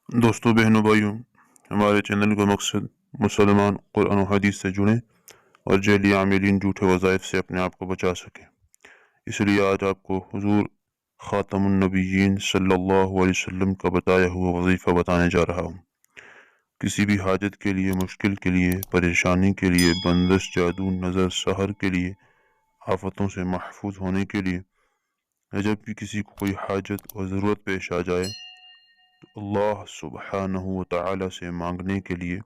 دوستوں بہنوں بھائیوں، ہمارے چینل کا مقصد مسلمان قرآن و حدیث سے جڑیں اور جعلی عاملین جھوٹے وظائف سے اپنے آپ کو بچا سکیں۔ اس لیے آج آپ کو حضور خاتم النبیین صلی اللہ علیہ وسلم کا بتایا ہوا وظیفہ بتانے جا رہا ہوں۔ کسی بھی حاجت کے لیے، مشکل کے لیے، پریشانی کے لیے، بندش، جادو، نظر، سحر کے لیے، آفتوں سے محفوظ ہونے کے لیے، یا جب بھی کسی کو کوئی حاجت اور ضرورت پیش آ جائے تو اللہ سبحانہ و تعالی سے مانگنے کے لیے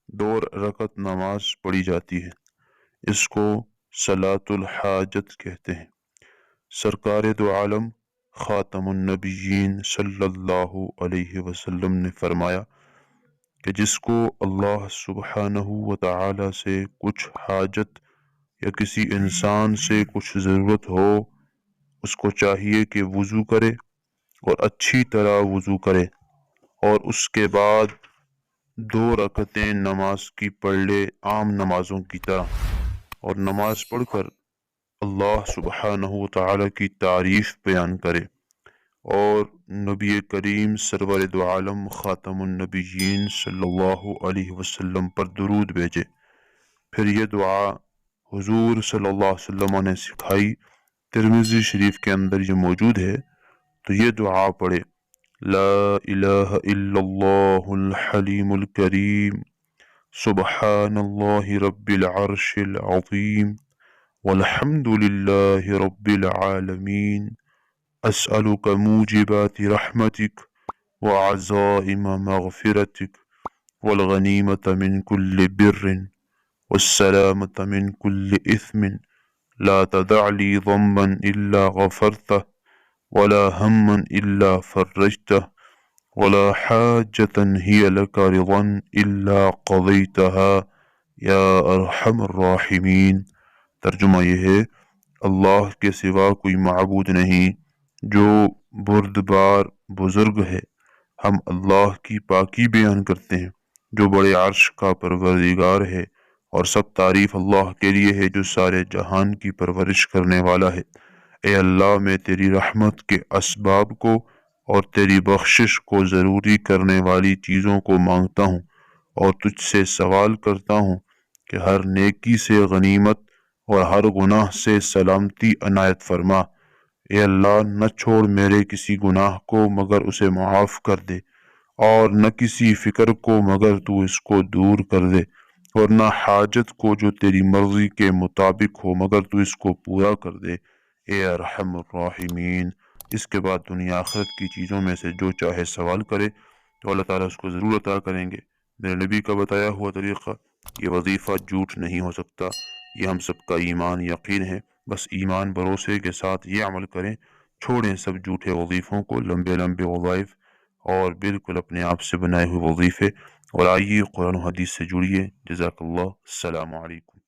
2 رکعت نماز پڑھی جاتی ہے۔ اس کو صلاۃ الحاجت کہتے ہیں۔ سرکار دو عالم خاتم النبیین صلی اللہ علیہ وسلم نے فرمایا کہ جس کو اللہ سبحانہ و تعالی سے کچھ حاجت یا کسی انسان سے کچھ ضرورت ہو، اس کو چاہیے کہ وضو کرے اور اچھی طرح وضو کرے اور اس کے بعد 2 رکعتیں نماز کی پڑھ لے، عام نمازوں کی طرح، اور نماز پڑھ کر اللہ سبحانہ و تعالی کی تعریف بیان کرے اور نبی کریم سرور دو عالم خاتم النبیین صلی اللہ علیہ وسلم پر درود بھیجے۔ پھر یہ دعا حضور صلی اللہ علیہ وسلم نے سکھائی، ترمذی شریف کے اندر یہ موجود ہے، تو یہ دعا پڑھے: لا الہ الا اللہ الحلیم الکریم، سبحان اللہ رب العرش العظیم، والحمد للہ رب العالمین، اسألک موجبات رحمتک وعزائم مغفرتک والغنیمت من کل بر والسلامت من کل اثم، لا تدع لی ذنبا الا غفرته ولا ہما الا فرجته ولا حاجة هي لك رضا الا قضيتها یا ارحم الراحمین۔ ترجمہ یہ ہے: اللہ کے سوا کوئی معبود نہیں جو بردبار بزرگ ہے۔ ہم اللہ کی پاکی بیان کرتے ہیں جو بڑے عرش کا پروردگار ہے، اور سب تعریف اللہ کے لیے ہے جو سارے جہان کی پرورش کرنے والا ہے۔ اے اللہ، میں تیری رحمت کے اسباب کو اور تیری بخشش کو ضروری کرنے والی چیزوں کو مانگتا ہوں اور تجھ سے سوال کرتا ہوں کہ ہر نیکی سے غنیمت اور ہر گناہ سے سلامتی عنایت فرما۔ اے اللہ، نہ چھوڑ میرے کسی گناہ کو مگر اسے معاف کر دے، اور نہ کسی فکر کو مگر تو اس کو دور کر دے، اور نہ حاجت کو جو تیری مرضی کے مطابق ہو مگر تو اس کو پورا کر دے، اے ارحم الراحمین۔ اس کے بعد دنیا آخرت کی چیزوں میں سے جو چاہے سوال کرے تو اللہ تعالیٰ اس کو ضرور عطا کریں گے۔ میرے نبی کا بتایا ہوا طریقہ، یہ وظیفہ جھوٹ نہیں ہو سکتا، یہ ہم سب کا ایمان یقین ہے۔ بس ایمان بھروسے کے ساتھ یہ عمل کریں، چھوڑیں سب جھوٹے وظیفوں کو، لمبے لمبے وظائف اور بالکل اپنے آپ سے بنائے ہوئے وظیفے، اور آئیے قرآن و حدیث سے جڑیے۔ جزاک اللہ، السلام علیکم۔